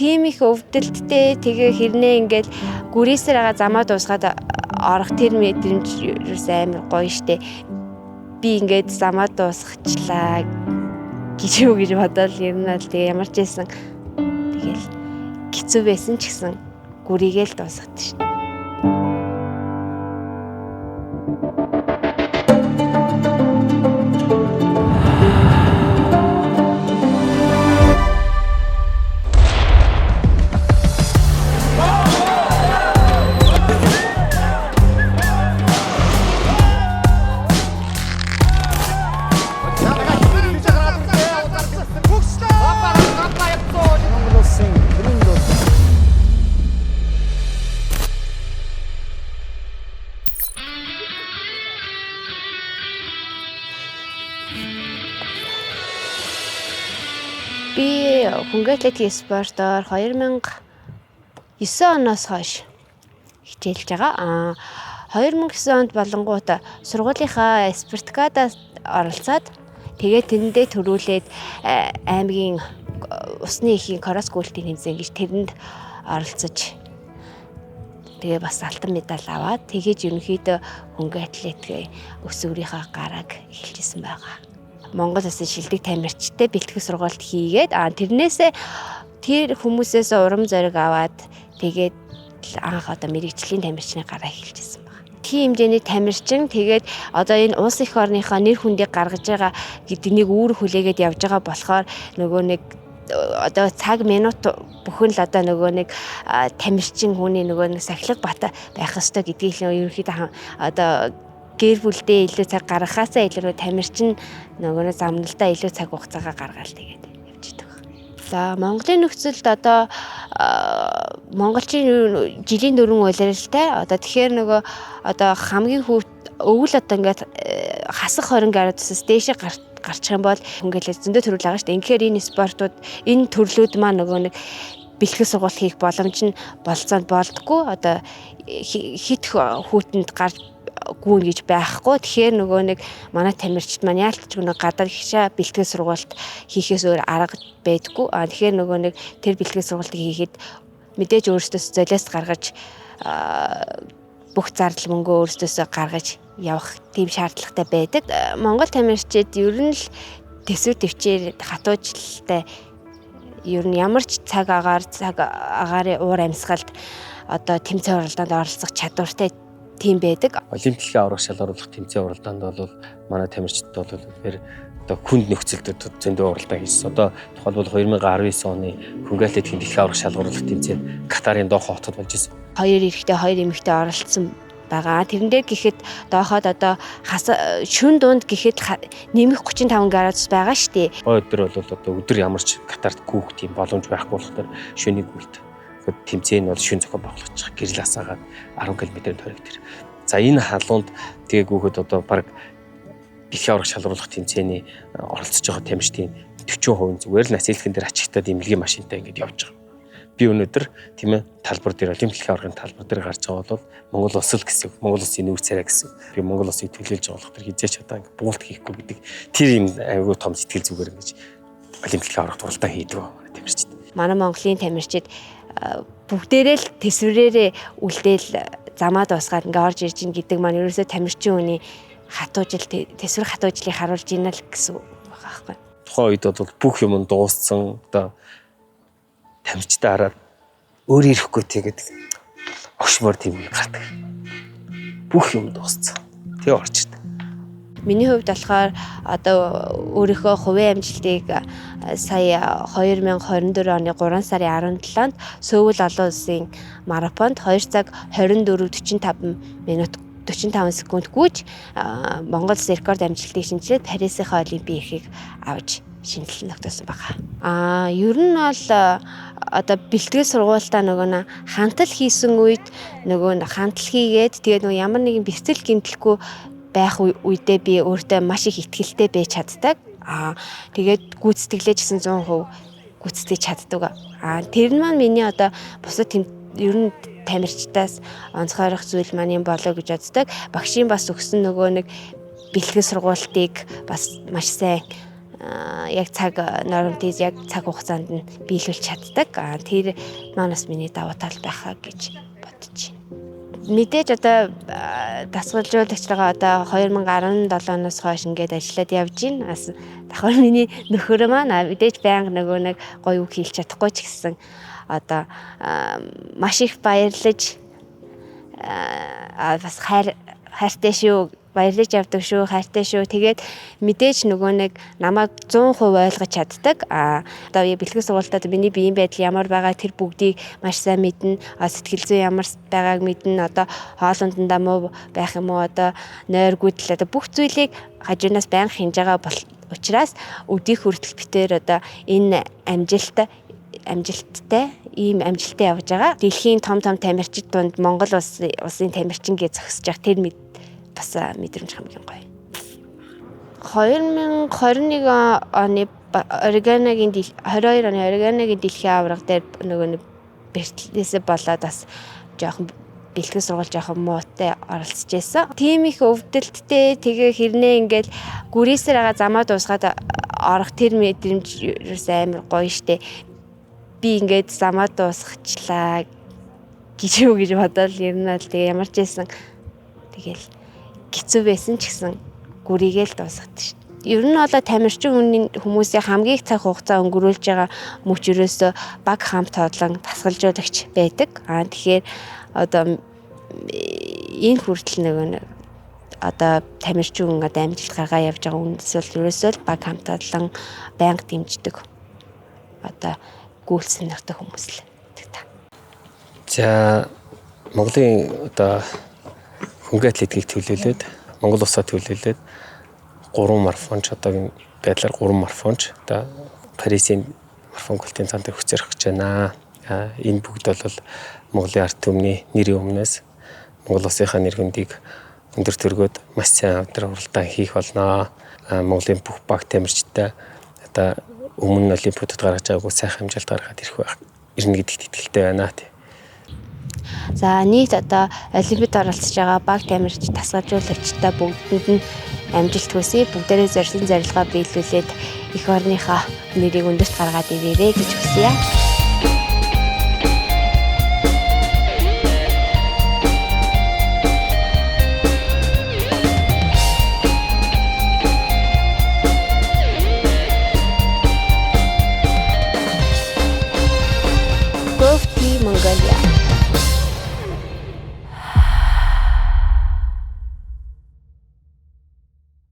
тийм их өвдөлттэй тэгээ хэрнээ ингээд гүрээсээр байгаа замаа дуусгаад орох тэр мэдрэмж ерөөс амар гоё штэ. Би ингээд замаа дуусгачлаа гэж юу гэж бодоод ер нь л тэгээ ямар ч байсан тэгэл хэцүү байсан ч гэсэн гүрийгээл дуусгад шин. Би хөнгө атлетик спортоор 2009 оноос хойш хичээлж байгаа. 2009 онд болонгууд сургуулийнхаа спартакиадад оролцоод тэгээд тэрэндээ төрүүлээд аймгийн усны ихийн кросс культийн хэмжээ гэж тэрэнд оролцож тэгээ бас алтан медаль аваад тэгэж ерөнхийдөө хөнгө атлетикийн өсвөрийнхаа гарааг эхэлжсэн байгаа. Монгол Улсын шилдэг тамирчтай бэлтгэх сургалт хийгээд тэрнээсээ тэр хүмүүсээс урам зориг аваад тэгээд анх одоо мэрэгжлийн тамирчны гараа эхэлжсэн байна. Тийм хэмжээний тамирчин тэгээд одоо энэ улс их орныхоо нэр хүндийг гаргаж байгаа гэдгийг үүрэг хүлээгээд явж байгаа болохоор нөгөө нэг одоо цаг минут бүхэн л одоо нөгөө нэг тамирчин хүний нөгөө нэг сахилга бат байх ёстой гэдгийг л ерөнхийдөө одоо гэр бүлдээ илүү цаг гаргахаасаа илүү тамирчин нөгөө замналдаа илүү цаг хугацаагаа гаргаал тэгээд явж идэг. За Монголын нөхцөлд одоо монголчин жилийн дөрвөн улиралтай одоо тэгэхээр нөгөө одоо хамгийн өвөл одоо ингээд хасах 20 градусаас дээшээ гарчих юм бол ингээд зөндөө төрөл байгаа шүү дээ. Тэгэхээр энэ спортууд энэ төрлүүд маань нөгөө нэг бэлтгэх сургалт хийх боломж нь болцоонд болдгоо одоо хит хүүтэнд гарч гүн гэж байхгүй. Тэгэхээр нөгөө нэг манай тамирчид маань яалтч нэг гадар хишаа бэлтгэл сургалт хийхээс өөр арга байдаггүй. Тэгэхээр нөгөө нэг тэр бэлтгэл сургалтыг хийхэд мэдээж өөрсдөөс золиос гаргаж бүх зардал мөнгөө өөрсдөөсөө гаргаж явах тийм шаардлагатай байдаг. Монгол тамирчид ер нь л төсөв төвчээр хатуужилтай ер нь ямар ч цаг агаарын уур амьсгалд одоо тэмцээн уралдаанд оролцох чадвартай тийм байдаг. Олимпикийн аврах шалгаруулах тэмцээн уралдаанд бол манай тамирчид бол үнэхээр одоо хүнд нөхцөлд зөндөө уралдаан хийсэн. Одоо тухайлбал 2019 оны хөнгө атлетикийн дэлхийн аврах шалгаруулах тэмцээн Катарын Доха хотод болж ирсэн. 2 эрэгтэй 2 эмэгтэй оролцсон байгаа. Тэрнээ гэхэд дооход одоо шүн дунд гэхэд нэмэх 35 градус байгаа шүү дээ. Өдөр бол одоо өдөр ямарч Катарт гүөх тийм боломж байхгүй болохоор шөнийг үлд. Тэмцээн бол шүн зохион байгуулах гэрэл асаагаад 10 км-ийн тойрог тэр. За энэ халуунд тэгээ гүөхөд одоо баг дэлхийн аврах шалгаруулах тэмцээний оролцож байгаа тамирчдын 40% зүгээр л насилхэн дээр ачигтаад эмнэлгийн машинтай ингэж явж байгаа. Би өнөөдөр тийм ээ талбар дээр олимпик аврагын талбар дээр гарч байгаа бол Монгол улс л гэсэн. Монгол улсын нүүр царай гэсэн. Би Монгол улсыг төлөөлж байгаа болохоор хизээч одоо ингэ буулт хийхгүй гэдэг тэр юм айгүй том сэтгэл зүгээр ингэж олимпик аврагт уралдаан хийдэг манай тамирчид. Манай Монголын тамирчид бүгдээрээ л тэсвэрээрээ үлдээл замаа дуусгаад ингээ орж ирж ин гэдэг маань ерөөсөө тамирчин хүний хатуужил тэсвэр хатуужлыг харуулж ийна л гэсэн байгаа байхгүй. Тухайн үед бол бүх юм дууссан одоо тамирчтай хараад өөр ирэхгүй тэгээд огшмор тийм гардаг. Бүх юм дууссан. Тэгээ орж ирдэг. Миний хувьд болохоор одоо өөрийнхөө хувийн амжилтыг сая 2024 оны 3 сарын 17-нд Сөүл олон улсын марафонд 2 цаг 24:45 минут 45 секунд гүйж Монгол улсын рекорд амжилтыг шинжилээд Парисынхаа олимпийн эрхийг авч шинжилэн тогтоосон байгаа. Ер нь бол одоо бэлтгэл сургуультаа нөгөө хантал хийсэн үед нөгөө хантал хийгээд тэгээд нөгөө ямар нэгэн бэлтгэл гэмтэлгүй байх үедээ би өөртөө маш их ихтгэлтэй байж чаддаг. Тэгээд гүйцэтгэлээ гэсэн 100% гүйцэтгэж чаддаг. Тэр нь маань миний одоо бусад ер нь тамирчдаас онцгойрох зүйл маань юм болоо гэж боддог. Багшийн бас өгсөн нөгөө нэг бэлтгэл сургуултыг бас маш сайн яг цаг нормтыз яг цаг хугацаанд нь биелүүлж чаддаг. Тэр манаас миний давуу тал байхаа гэж бодож байна. Мэдээж одоо дасгалжуулагчтайгаа одоо 2017 оноос хойш ингээд ажиллаад явж байна. Бас давхар миний нөхөр маань мэдээж байнга нөгөө нэг гоё үг хэлж чадахгүй ч гэсэн одоо маш их баярлаж бас хайртай шүү, баярлаж явдаг шүү, хайртай шүү. Тэгээд мэдээж нөгөө нэг намайг 100% ойлгож чаддаг. Одоо бэлтгэл сургалтад миний биеийн байдал ямар байгаа тэр бүгдийг маш сайн мэднэ. Сэтгэл зүй ямар байгааг мэднэ. Одоо хоолундаа муу байх юм уу, одоо нойргүйдэл одоо бүх зүйлийг хажуунаас байнга хинж байгаа учраас өдийг хүртэл битээр одоо энэ амжилттай ийм амжилттай явж байгаа. Дэлхийн том тамирчид донд Монгол улсын тамирчин гэж зогсож байгаа. Тэр бас мэдрэмж хамгийн гоё. 2021 оны оригиногийн 22 оны оригиногийн дэлхийн аварга дээр нөгөө нэг бэртлээсээ болоод бас жоохон бэлтгэл сургалт жоохон муутай оролцож байсан. Тим их өвдөлттэй тэгээ хэрнээ ингээл гүрээсээр байгаа замаа дуусгаад орох тэр мэдрэмж амар гоё штэ. Би ингээд замаа дуусгачлаа гэж бодоод ер нь л тэгээ ямар ч байсан тэгэл хэцүү байсан ч гэсэн гүрийгээл дуусгад шүү. Ер нь бол тамирчин хүмүүсийн хамгийн их цаг хугацаа өнгөрүүлж байгаа мөч ерөөсөө баг хамт хоолон дасгалжуулагч байдаг. Тэгэхээр одоо энэ хүртэл нэг одоо тамирчин одоо амжилт гаргаа явж байгаа үндэс бол ерөөсөө баг хамт хоолон байнга дэмждэг. Одоо гүйл сонирхдаг хүмүүс л гэдэг. За Монголын одоо хөнгө атлетикийг төлөөлөөд Монгол улсаа төлөөлөөд 3 марафонч одоогийн байдлаар 3 марафонч одоо Парисын марафон гүйлтийн цаанд хүчрэх гэж байна. Энэ бүгд бол Монголын ард түмний нэрийн өмнөөс Монгол улсынхаа нэр хүндийг өндөр төргөөд маш сайн уралдаан хийх болно. Монголын бүх баг тамирчтай одоо өмнө нь олимпиадад гаргаж байгаагүй сайхан амжилт гаргаад ирнэ гэдэгт итгэлтэй байна. За нийт одоо олимпиад оролцож байгаа баг тамирч дасгалжуулагчтай бүгдэнд нь амжилт хүсье. Бүгдээрээ зорьсон зорилгоо биелүүлээд эх орныхоо нэрийг өндөрт гаргаад ирээрэй гэж хүсье.